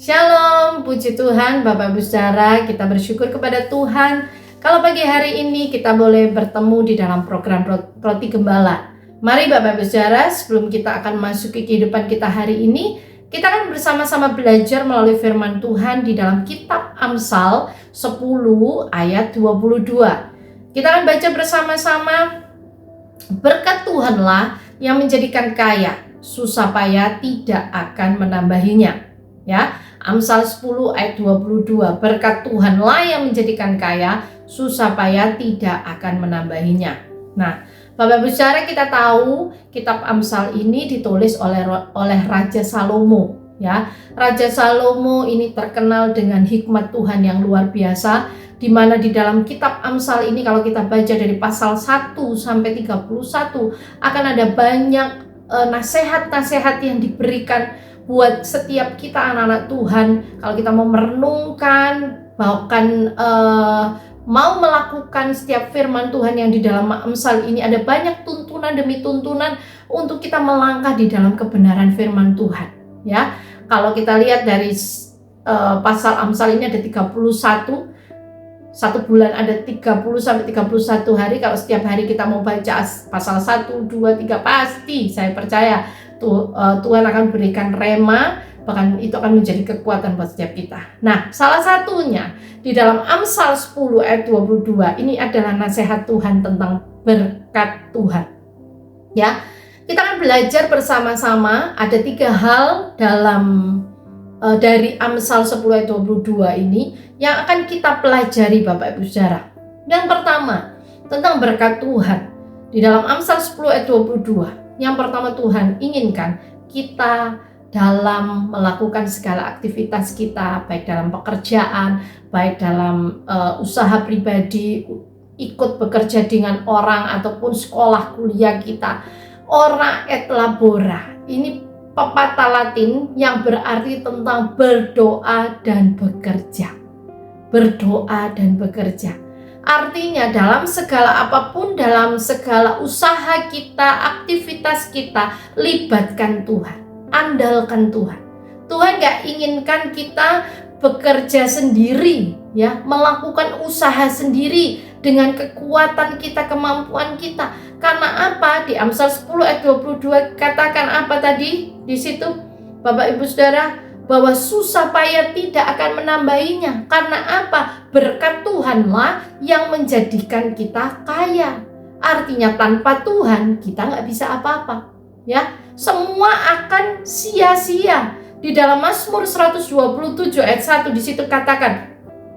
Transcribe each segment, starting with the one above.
Shalom, puji Tuhan, Bapak Ibu Saudara, kita bersyukur kepada Tuhan. Kalau pagi hari ini kita boleh bertemu di dalam program Roti Gembala. Mari Bapak Ibu Saudara, sebelum kita akan masuk ke kehidupan kita hari ini, kita akan bersama-sama belajar melalui firman Tuhan di dalam kitab Amsal 10 ayat 22. Kita akan baca bersama-sama, berkat Tuhanlah yang menjadikan kaya, susah payah tidak akan menambahinya. Ya, Amsal 10 ayat 22, berkat Tuhanlah yang menjadikan kaya, susah payah tidak akan menambahinya. Nah, Bapak Ibu Saudara, kita tahu kitab Amsal ini ditulis oleh Raja Salomo. Ya, Raja Salomo ini terkenal dengan hikmat Tuhan yang luar biasa, di mana di dalam kitab Amsal ini kalau kita baca dari pasal 1 sampai 31 akan ada banyak nasihat-nasihat yang diberikan buat setiap kita anak-anak Tuhan. Kalau kita mau merenungkan, bahkan mau melakukan setiap firman Tuhan yang di dalam Amsal ini, ada banyak tuntunan demi tuntunan untuk kita melangkah di dalam kebenaran firman Tuhan. Ya, kalau kita lihat dari pasal Amsal ini ada 31, satu bulan ada 30 sampai 31 hari. Kalau setiap hari kita mau baca pasal 1, 2, 3, pasti saya percaya Tuhan akan berikan rema, bahkan itu akan menjadi kekuatan buat setiap kita. Nah, salah satunya di dalam Amsal 10 ayat 22 ini adalah nasihat Tuhan tentang berkat Tuhan. Ya, kita akan belajar bersama-sama ada 3 hal dalam dari Amsal 10 ayat 22 ini yang akan kita pelajari Bapak Ibu Saudara. Yang pertama, tentang berkat Tuhan. Di dalam Amsal 10 ayat 22, yang pertama Tuhan inginkan kita dalam melakukan segala aktivitas kita, baik dalam pekerjaan, baik dalam usaha pribadi, ikut bekerja dengan orang ataupun sekolah kuliah kita. Ora et labora, ini pepatah Latin yang berarti tentang berdoa dan bekerja. Berdoa dan bekerja. Artinya dalam segala apapun, dalam segala usaha kita, aktivitas kita, libatkan Tuhan, andalkan Tuhan. Tuhan gak inginkan kita bekerja sendiri, ya, melakukan usaha sendiri dengan kekuatan kita, kemampuan kita. Karena apa? Di Amsal 10 ayat 22 katakan apa tadi? Di situ Bapak Ibu Saudara, bahwa susah payah tidak akan menambahinya. Karena apa? Berkat Tuhanlah yang menjadikan kita kaya. Artinya tanpa Tuhan kita nggak bisa apa-apa. Ya, semua akan sia-sia. Di dalam Mazmur 127 ayat 1 di situ katakan,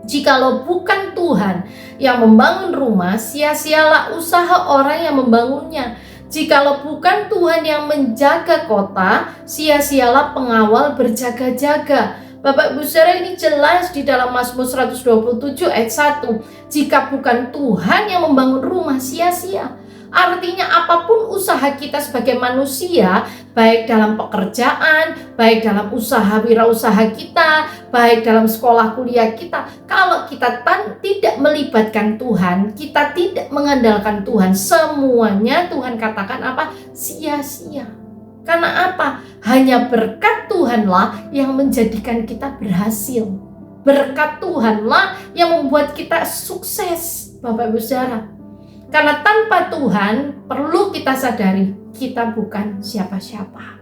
jikalau bukan Tuhan yang membangun rumah, sia-sialah usaha orang yang membangunnya. Jikalau bukan Tuhan yang menjaga kota, sia-sialah pengawal berjaga-jaga. Bapak Ibu Saudara, ini jelas di dalam Mazmur 127 ayat 1. Jika bukan Tuhan yang membangun rumah, sia-sia. Artinya apapun usaha kita sebagai manusia, baik dalam pekerjaan, baik dalam usaha wirausaha kita, baik dalam sekolah kuliah kita, kalau kita tidak melibatkan Tuhan, kita tidak mengandalkan Tuhan, semuanya Tuhan katakan apa? Sia-sia. Karena apa? Hanya berkat Tuhanlah yang menjadikan kita berhasil. Berkat Tuhanlah yang membuat kita sukses, Bapak Ibu Saudara. Karena tanpa Tuhan, perlu kita sadari, kita bukan siapa-siapa.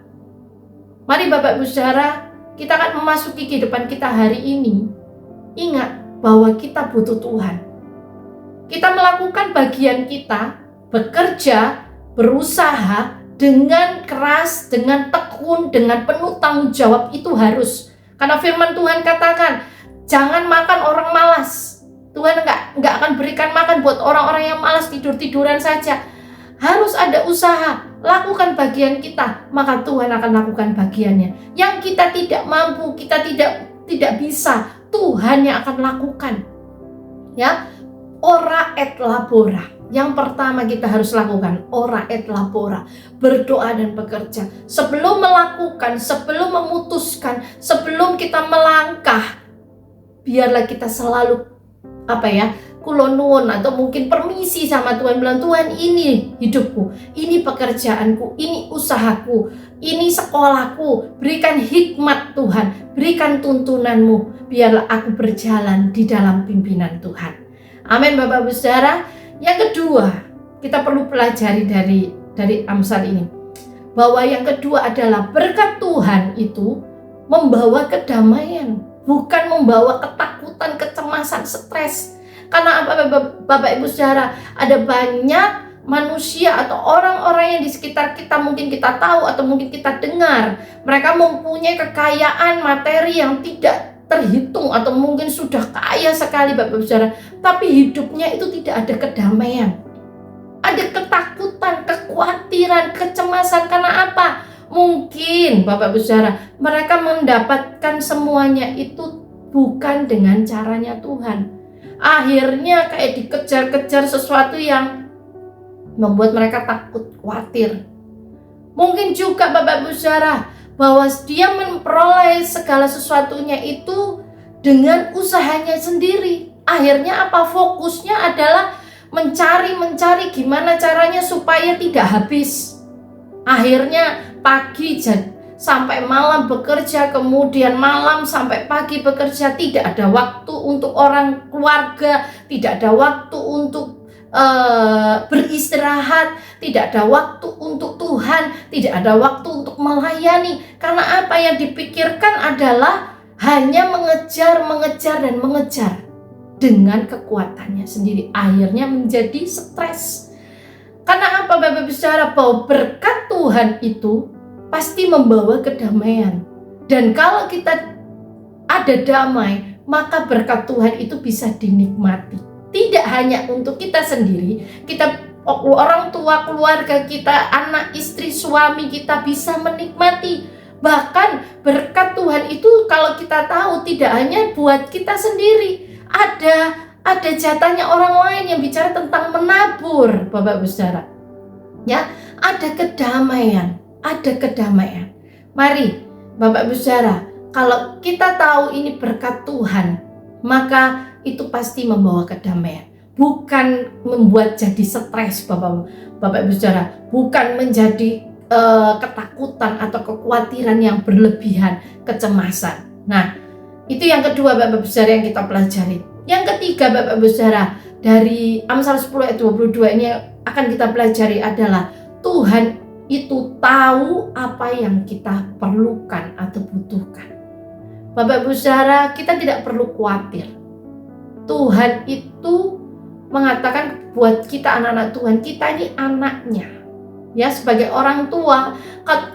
Mari Bapak Ibu Saudara, kita akan memasuki kehidupan kita hari ini. Ingat bahwa kita butuh Tuhan. Kita melakukan bagian kita, bekerja, berusaha dengan keras, dengan tekun, dengan penuh tanggung jawab, itu harus. Karena firman Tuhan katakan, jangan makan orang malas. Tuhan nggak akan berikan makan buat orang-orang yang malas tidur-tiduran saja. Harus ada usaha, lakukan bagian kita, maka Tuhan akan lakukan bagiannya. Yang kita tidak mampu, kita tidak bisa, Tuhan yang akan lakukan. Ya, ora et labora. Yang pertama kita harus lakukan, ora et labora, berdoa dan bekerja. Sebelum melakukan, sebelum memutuskan, sebelum kita melangkah, biarlah kita selalu kulo nuwun atau mungkin permisi sama Tuhan, bilang Tuhan ini hidupku, ini pekerjaanku, ini usahaku, ini sekolahku, berikan hikmat Tuhan, berikan tuntunanmu, biarlah aku berjalan di dalam pimpinan Tuhan. Amin Bapak Ibu Saudara. Yang kedua, kita perlu pelajari dari Amsal ini, bahwa yang kedua adalah berkat Tuhan itu membawa kedamaian, bukan membawa ketakutan, kecemasan, stres. Karena apa Bapak Ibu Saudara, ada banyak manusia atau orang-orang yang di sekitar kita, mungkin kita tahu atau mungkin kita dengar, mereka mempunyai kekayaan materi yang tidak terhitung atau mungkin sudah kaya sekali Bapak Ibu Saudara, tapi hidupnya itu tidak ada kedamaian. Ada ketakutan, kekhawatiran, kecemasan. Karena apa? Mungkin Bapak Ibu Saudara, mereka mendapatkan semuanya itu bukan dengan caranya Tuhan. Akhirnya kayak dikejar-kejar sesuatu yang membuat mereka takut, khawatir. Mungkin juga Bapak Ibu Saudara, bahwa dia memperoleh segala sesuatunya itu dengan usahanya sendiri. Akhirnya apa? Fokusnya adalah mencari gimana caranya supaya tidak habis. Akhirnya pagi sampai malam bekerja, kemudian malam sampai pagi bekerja, tidak ada waktu untuk orang keluarga, tidak ada waktu untuk beristirahat, tidak ada waktu untuk Tuhan, tidak ada waktu untuk melayani. Karena apa yang dipikirkan adalah hanya mengejar dan mengejar dengan kekuatannya sendiri. Akhirnya menjadi stres. Karena apa Bapak Ibu Saudara? Bahwa berkat Tuhan itu pasti membawa kedamaian. Dan kalau kita ada damai, maka berkat Tuhan itu bisa dinikmati. Tidak hanya untuk kita sendiri, kita orang tua, keluarga kita, anak, istri, suami kita bisa menikmati. Bahkan berkat Tuhan itu kalau kita tahu tidak hanya buat kita sendiri. Ada jatahnya orang lain yang bicara tentang menabur, Bapak Ibu Saudara. Ya, ada kedamaian. Mari Bapak Ibu Saudara, kalau kita tahu ini berkat Tuhan, maka itu pasti membawa kedamaian, bukan membuat jadi stres Bapak Ibu Saudara, bukan menjadi ketakutan atau kekhawatiran yang berlebihan, kecemasan. Nah, itu yang kedua Bapak Ibu Saudara yang kita pelajari. Yang ketiga Bapak Ibu Saudara, dari Amsal 10 ayat 22 ini akan kita pelajari adalah Tuhan itu tahu apa yang kita perlukan atau butuhkan. Bapak Ibu Saudara, kita tidak perlu khawatir. Tuhan itu mengatakan buat kita anak-anak Tuhan, kita ini anaknya. Ya, sebagai orang tua,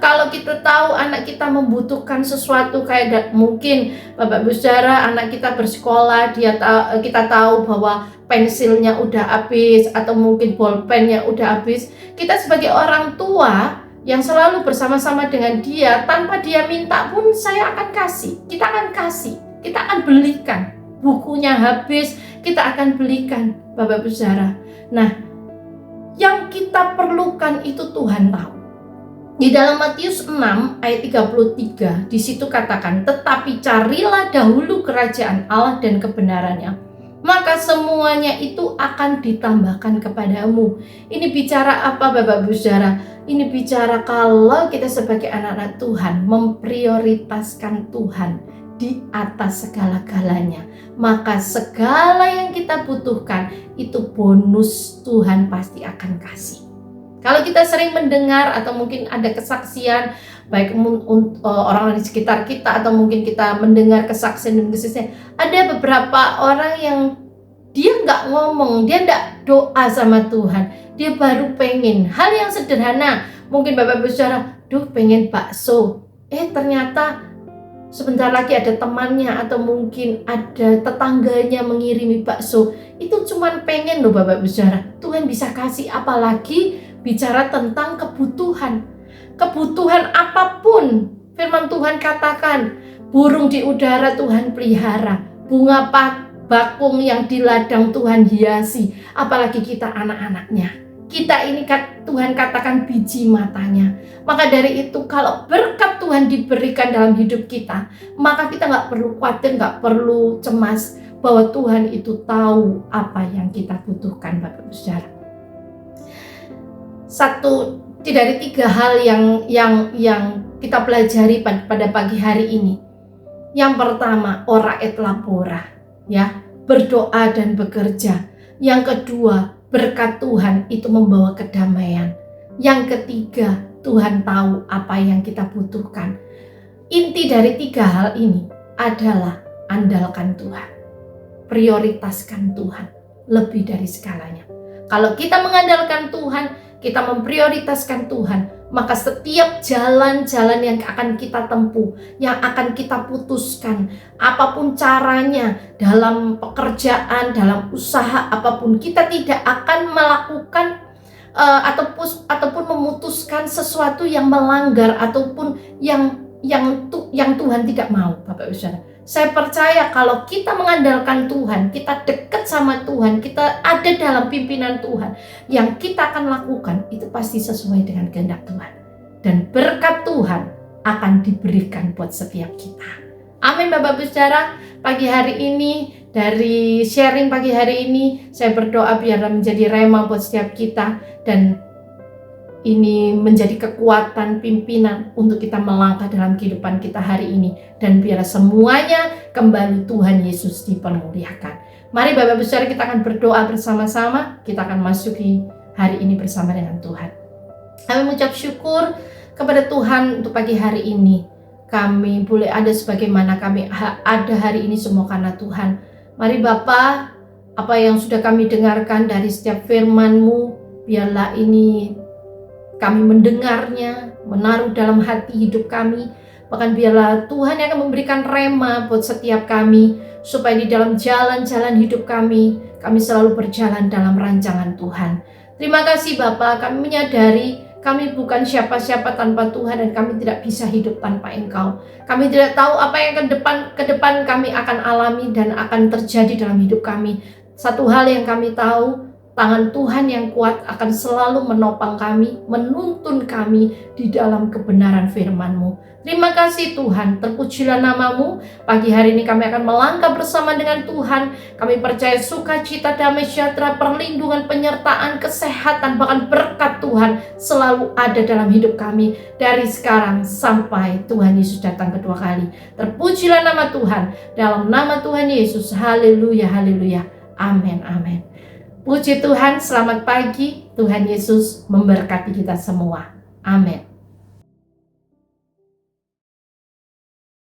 kalau kita tahu anak kita membutuhkan sesuatu, kayak mungkin Bapak Ibu Saudara, anak kita bersekolah, kita tahu bahwa pensilnya udah habis atau mungkin bolpennya udah habis. Kita sebagai orang tua yang selalu bersama-sama dengan dia, tanpa dia minta pun saya akan kasih. Kita akan belikan. Bukunya habis, kita akan belikan Bapak Ibu Saudara. Nah, yang kita perlukan itu Tuhan tahu. Di dalam Matius 6 ayat 33, di situ katakan, tetapi carilah dahulu kerajaan Allah dan kebenarannya, maka semuanya itu akan ditambahkan kepadamu. Ini bicara apa Bapak Ibu Saudara? Ini bicara kalau kita sebagai anak-anak Tuhan memprioritaskan Tuhan di atas segala-galanya, maka segala yang kita butuhkan itu bonus Tuhan pasti akan kasih. Kalau kita sering mendengar atau mungkin ada kesaksian, baik orang di sekitar kita atau mungkin kita mendengar kesaksian dan kesaksian, ada beberapa orang yang dia nggak ngomong, dia nggak doa sama Tuhan, dia baru pengen hal yang sederhana. Mungkin Bapak Ibu Saudara, pengen bakso, ternyata sebentar lagi ada temannya atau mungkin ada tetangganya mengirimi bakso. Itu cuman pengen loh Bapak Ibu Saudara. Tuhan bisa kasih, apalagi bicara tentang kebutuhan. Kebutuhan apapun, firman Tuhan katakan, burung di udara Tuhan pelihara, bunga bakung yang di ladang Tuhan hiasi, apalagi kita anak-anaknya. Kita ini Tuhan katakan biji matanya. Maka dari itu kalau berkat Tuhan diberikan dalam hidup kita, maka kita nggak perlu khawatir, nggak perlu cemas. bahwa Tuhan itu tahu apa yang kita butuhkan, Bapak Ibu Saudara. Dari 3 hal yang kita pelajari pada pagi hari ini. Yang pertama, ora et labora, ya, berdoa dan bekerja. Yang kedua, berkat Tuhan itu membawa kedamaian. Yang ketiga, Tuhan tahu apa yang kita butuhkan. Inti dari 3 hal ini adalah andalkan Tuhan, prioritaskan Tuhan lebih dari segalanya. Kalau kita mengandalkan Tuhan, kita memprioritaskan Tuhan, maka setiap jalan-jalan yang akan kita tempuh, yang akan kita putuskan, apapun caranya, dalam pekerjaan, dalam usaha apapun, kita tidak akan melakukan ataupun memutuskan sesuatu yang melanggar ataupun yang Tuhan tidak mau, Bapak Ibu Saudara. Saya percaya kalau kita mengandalkan Tuhan, kita dekat sama Tuhan, kita ada dalam pimpinan Tuhan, yang kita akan lakukan itu pasti sesuai dengan kehendak Tuhan. Dan berkat Tuhan akan diberikan buat setiap kita. Amin, Bapak Ibu Saudara. Pagi hari ini, dari sharing pagi hari ini, saya berdoa biarlah menjadi rema buat setiap kita, dan ini menjadi kekuatan pimpinan untuk kita melangkah dalam kehidupan kita hari ini. Dan biar semuanya kembali Tuhan Yesus dipermuliakan. Mari Bapak Ibu Saudara, kita akan berdoa bersama-sama. Kita akan masuki hari ini bersama dengan Tuhan. Kami mengucap syukur kepada Tuhan untuk pagi hari ini. Kami boleh ada sebagaimana kami ada hari ini semua karena Tuhan. Mari Bapa, apa yang sudah kami dengarkan dari setiap firman-Mu, biarlah ini kami mendengarnya, menaruh dalam hati hidup kami. Bahkan biarlah Tuhan yang akan memberikan rema buat setiap kami, supaya di dalam jalan-jalan hidup kami selalu berjalan dalam rancangan Tuhan. Terima kasih Bapa, kami menyadari kami bukan siapa-siapa tanpa Tuhan, dan kami tidak bisa hidup tanpa Engkau. Kami tidak tahu apa yang ke depan kami akan alami dan akan terjadi dalam hidup kami. Satu hal yang kami tahu, tangan Tuhan yang kuat akan selalu menopang kami, menuntun kami di dalam kebenaran firman-Mu. Terima kasih Tuhan, terpujilah nama-Mu. Pagi hari ini kami akan melangkah bersama dengan Tuhan. Kami percaya sukacita, damai sejahtera, perlindungan, penyertaan, kesehatan, bahkan berkat Tuhan selalu ada dalam hidup kami dari sekarang sampai Tuhan Yesus datang kedua kali. Terpujilah nama Tuhan, dalam nama Tuhan Yesus. Haleluya, haleluya. Amin, amin. Puji Tuhan, selamat pagi. Tuhan Yesus memberkati kita semua. Amin.